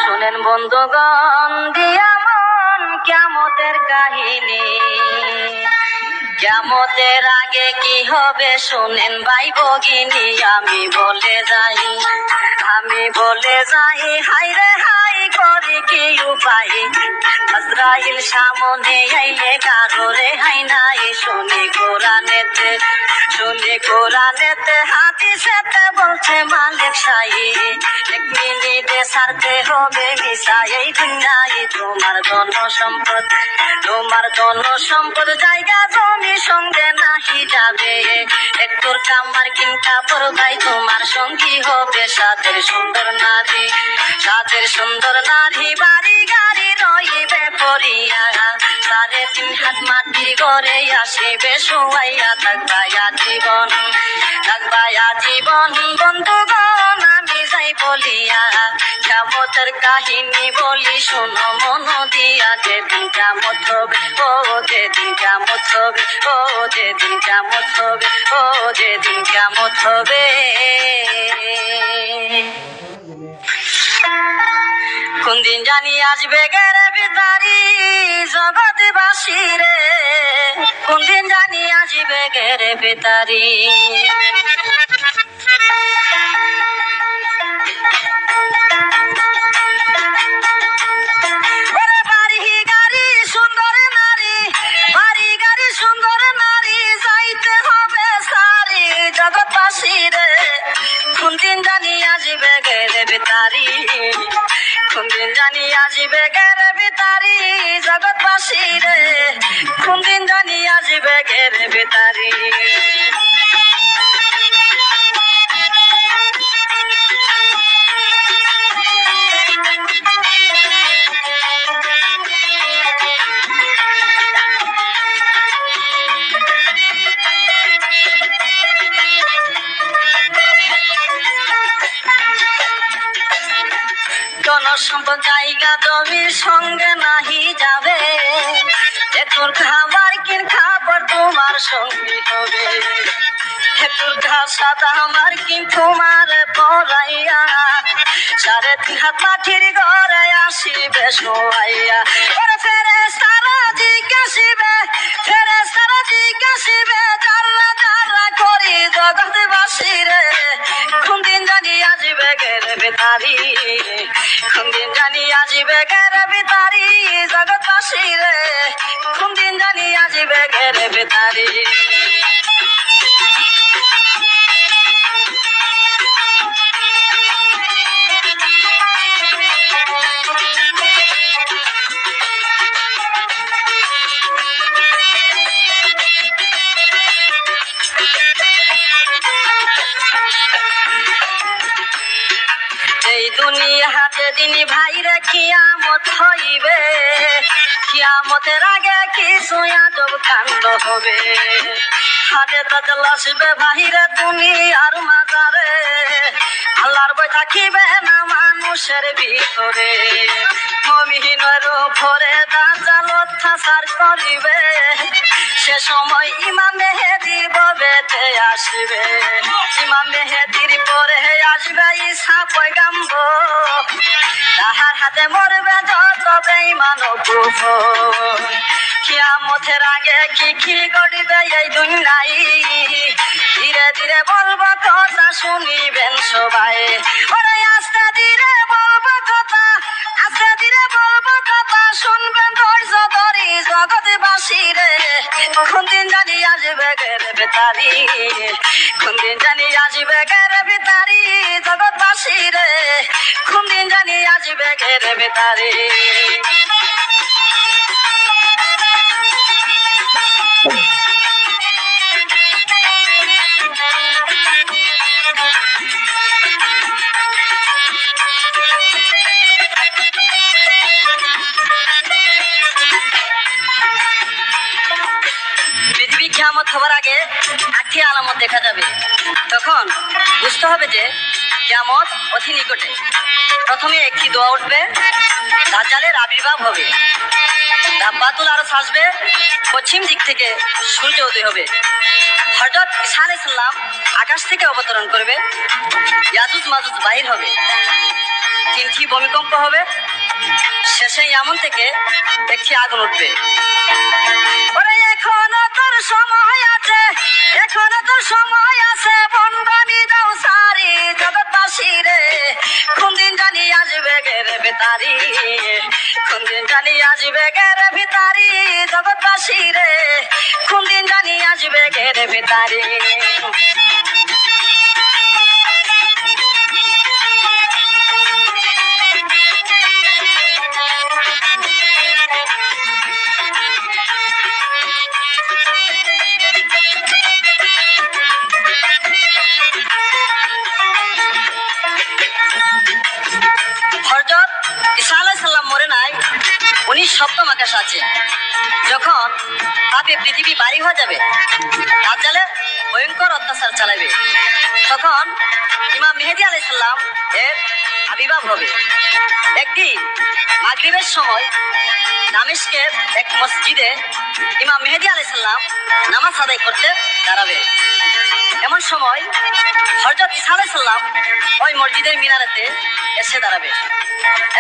শুনেন বন্ধুগণ দিয়া মন কিয়ামতের কাহিনী। কিয়ামতের আগে কি হবে শুনেন ভাই ভগিনী। আমি বলে যাই হাই রে হাই করি কি উপায়। আজরাইল সামনে আইলে কারো রেহাই নাই। শুনি কোরআনেতে হাদিসেতে বলছে মালিক শাহী এক মিনিটে ছাড়তে হবে মিশা এই দুনিয়ায়। তোমার ধন সম্পদ জায়গা জমি সঙ্গে নাহি যাবে। একটুর কামার কিনটা পড়বাই তোমার সঙ্গী হবে সাথের সুন্দর নারী বাড়ি গাড়ি রইবে পড়িয়া। 3.5 হাত মাটি ঘরে আসিবে শুয়াইয়া। থাকবায়া জীবন বন্ধুগণ আমি যাই বলিয়া। কিয়ামতের কাহিনী বলি শোনো মন দিয়া। যেদিন কিয়ামত হবে যেদিন কিয়ামত হবে। কোন দিন জানি আসবে গেরে ভিতারি জগৎবাসী রে। কোন দিন জানি আসবে গেরে ভিতারি। কোন দিন জানি আসবে গেরে ভিতারি। কোন দিন জানি আসবে গেরে ভিতারি জগৎবাসী রে। কোন দিন জানি আসবে গেরে ভিতারি। সম্পদ জায়গা জমির সঙ্গে নাহি যাবে। একটুর খাবার কিন খাবার তোমার সঙ্গী হবে। একটুর ঘাস সাদা আমার কিন তোমার পড়াইয়া। 3.5 হাত মাটির ঘরে আসিবে শোয়াইয়া। ফেরেশতারা জিজ্ঞাসিবে যারা যারা করি জগৎবাসী রে। কোন দিন জানি আসবে গেরে ভিতারি। কোন দিন জানি আসবে গেরে ভিতারি জগৎবাসী রে। কোন দিন জানি আসবে গেরে ভিতারি। এই দুনিয়াতে দিন ভাইরে কিয়ামত হইবে। কিয়ামতের আগে কিছু আজব কাণ্ড হবে। হাতে তাতে লাসবে ভাইরে দুনিয়ার মাজারে। আল্লাহর ভয় থাকিবে না মানুষের ভিতরে। মুমিনের উপরে দাজ্জাল অত্যাচার করিবে। সে সময় ইমাম মেহেদী ভবেতে আসিবে। ইমাম মেহেদীর পরে আসবে ঈসা পয়গম্বর। তাহার হাতে মরবে যত বেঈমান ও কুফর। কিয়ামতের আগে কি ঘটিবে এই দুনিয়ায়। ধীরে ধীরে বলবো কথা শুনিবেন সবাই। ওরে আস্তে ধীরে বলবো কথা শুনবেন ধৈর্য ধরি জগৎবাসী রে। কোন দিন জানি আসবে গেরে ভিতারি। কোন দিন জানি আসবে গেরে ভিতারি জগৎবাসী রে। কোন দিন জানি আসবে গেরে ভিতারি। পৃথিবী কিয়ামত হবার আগে 8টি আলামত দেখা যাবে। তখন বুঝতে হবে যে কিয়ামত অতি নিকটে। প্রথমে একটি দোয়া উঠবে, দাজ্জালের আবির্ভাব হবে। দাব্বাতুল আরশ আসবে, পশ্চিম দিক থেকে সূর্য উদয় হবে। হযরত ঈসা আলাইহিস সালাম আকাশ থেকে অবতরণ করবে। মাজুজ বাহির হবে, তিনটি ভূমিকম্প হবে, শেষে এমন থেকে একটি আগুন উঠবে। ওরে এখনো তোর সময় আছে, এখনো তোর সময় আছে, বন্দানি দাও সারি জগৎবাসী রে, কোন দিন জানি আসবে গেরে বেতারি, কোন দিন জানি আসবে গেরে ভিতারি জগৎবাসী রে, কোন দিন জানি আসবে গেরে বেতারি। হযরত ঈসা আলাইহিস সালাম মরে নাই, উনি সপ্তম আকাশে আছেন। যখন পাপে পৃথিবী ভারী হয়ে যাবে, দাজ্জালে ভয়ঙ্কর অত্যাচার চালাবে, তখন ইমাম মেহেদী আলাইহিস সালাম এর আবির্ভাব হবে। একদিন মাগরিবের সময় দামেস্কের এক মসজিদে ইমাম মেহেদী আলাইহিস সালাম নামাজ আদায় করতে দাঁড়াবে। এমন সময় হযরত ঈসা আলাইহিস সালাম ওই মসজিদের মিনারেতে এসে দাঁড়াবে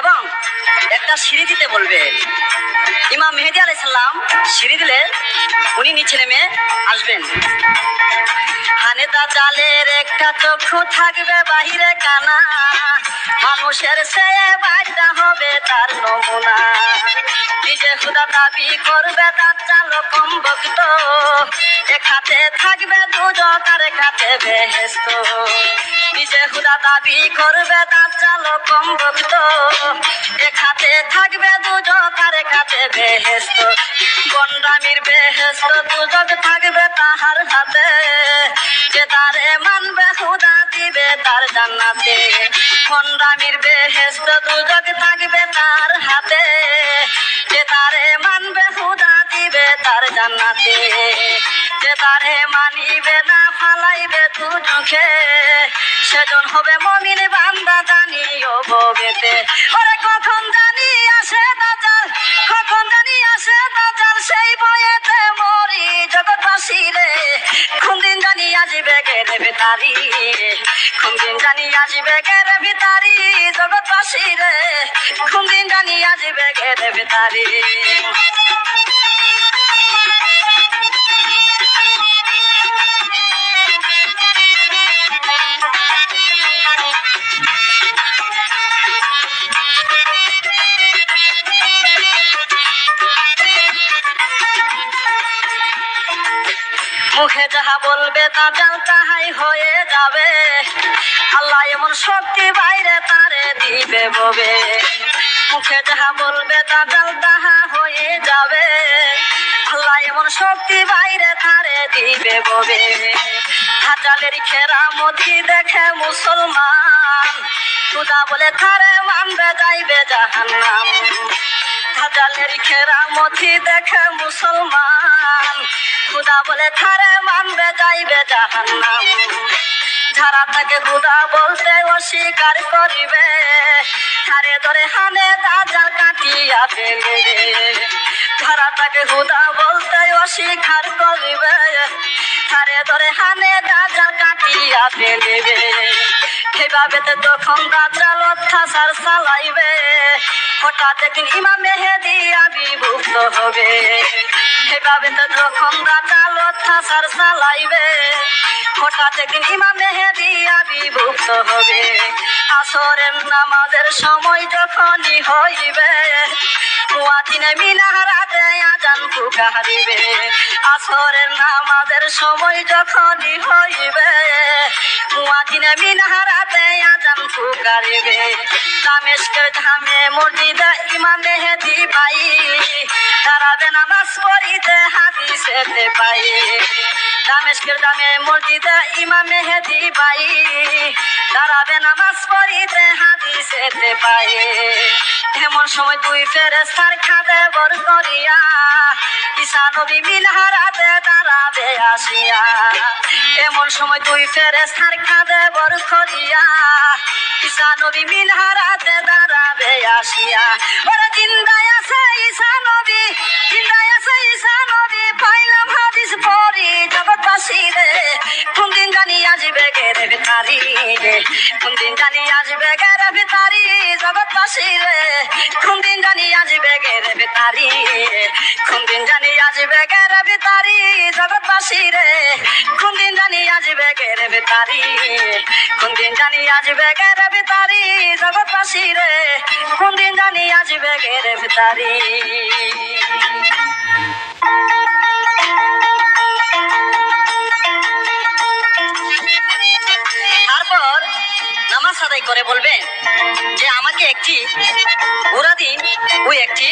এবং একটা সিঁড়ি দিতে বলবেন। ইমাম মেহেদী আলাইহিস সালাম সিঁড়ি দিলে উনি নিচে নেমে আসবেন। হানে দাজ্জালের একটা চক্ষু থাকবে বাহিরে কানা, মানুষের চেয়ে বাইটা হবে তার নমুনা, নিজে খুদা দাবি করবে দাজ্জাল কম ভক্ত, এক হাতে থাকবে দুজক আর এক হাতে বেহেশত, নিজে খুদা দাবি করবে দাজ্জাল কম ভক্ত, এক হাতে থাকবে দুজক আর এক হাতে বেহেশত, গন্ডামির বেহেশত দুজক থাকবে তাহার হাতে, যে তারে মানবে খুদা দিবে তার জান্নাতে, গন্ডামির বেহেশত দুজক থাকবে তার হাতে, যে তারে মানবে খুদা দিবে তার জান্নাতে, যে তারে মানিবে না ফালাইবে দুজকে, সেজন হবে মুমিন বান্দা জানিও ভবেতে। ওরে কখন জানি আসে দাজ্জাল, কখন জানি আসে দাজ্জাল, সেই ভয়েতে মরি জগৎবাসী রে, কোন দিন জানি আসবে গেরে বেতারি, কোন দিন জানি আসবে গেরে ভিতারি জগৎবাসী রে, কোন দিন জানি আসবে গেরে বেতারি। মুখে যাহা বলবে দাজ্জাল তাহাই হয়ে যাবে, আল্লাহ এমন শক্তি বাইরে তারে দিবে ববে, মুখে যাহা বলবে দাজ্জাল তাহা হয়ে যাবে, আল্লাহ এমন শক্তি বাইরে তারে দিবে ববে। দাজ্জালের কেরামতি দেখে মুসলমান, খুদা বলে তারে মানবে যাইবে জাহান্নাম, দাজ্জালের কেরামতি দেখে মুসলমান, খুদা বলে তারে মানবে যাইবে জাহান্নাম, যারা তাকে খুদা বলতে অস্বীকার করিবে, তারে ধরে হানে দাজ্জাল কাটিয়া ফেলিবে, যারা তাকে খুদা বলতে অস্বীকার করিবে, তারে ধরে হানে দাজ্জাল কাটিয়া ফেলিবে। এইভাবে যখন দাজ্জাল অত্যাচার চালাইবে, হঠাৎ একদিন ইমাম মেহেদী আবির্ভূত হবে। এইভাবে যখন দাজ্জাল অত্যাচার চালাইবে, হঠাৎ একদিন ইমাম মেহেদী আবির্ভূত হবে। আসরের নামাজের সময় যখনই হইবে, মুয়াজ্জিনে মিনারাতে আযান পুকারিবে, আসরের নামাজের সময় যখনই হইবে, মুয়াজ্জিনে মিনারাতে আযান পুকারিবে। দামেস্কের জামে মসজিদে ইমাম মেহেদী ভাই দাঁড়াবে নামাজ পড়িতে হাদিসেতে পাই, দামেস্কের জামে মসজিদে ইমাম মেহেদী ভাই দাঁড়াবে নামাজ পড়িতে হাদিসেতে পাই। এমন সময় দুই ফেরেশতার খাদে বর করিয়া ঈসা নবী মিনারাতে দাঁড়াবে আসিয়া, এমন সময় দুই ফেরেশতার খাদে বর করিয়া ঈসা নবী মিনারাতে দাঁড়াবে আসিয়া। ওরে জিন্দায় আছে ঈসা নবী, জিন্দায় আছে ঈসা নবী, পাইলাম হাদিস পড়ি জগৎ জগৎবাসী রে কোন দিন জানি আসবে গের ভিতারি রে কোন দিন জানি আসবে গের ভিতারি জগৎবাসী রে কোন দিন জানি আসবে গের ভিতারি কোন দিন জানি আসবে গের ভিতারি জগৎবাসী রে কোন দিন জানি আসবে গের ভিতারি কোন দিন জানি আসবে গের ভিতারি জগৎবাসী রে কোন দিন জানি আসবে গের ভিতারি তারপর নামাজ আদায় করে বলবেন যে আমাকে একটি ঘোড়া দিন ও একটি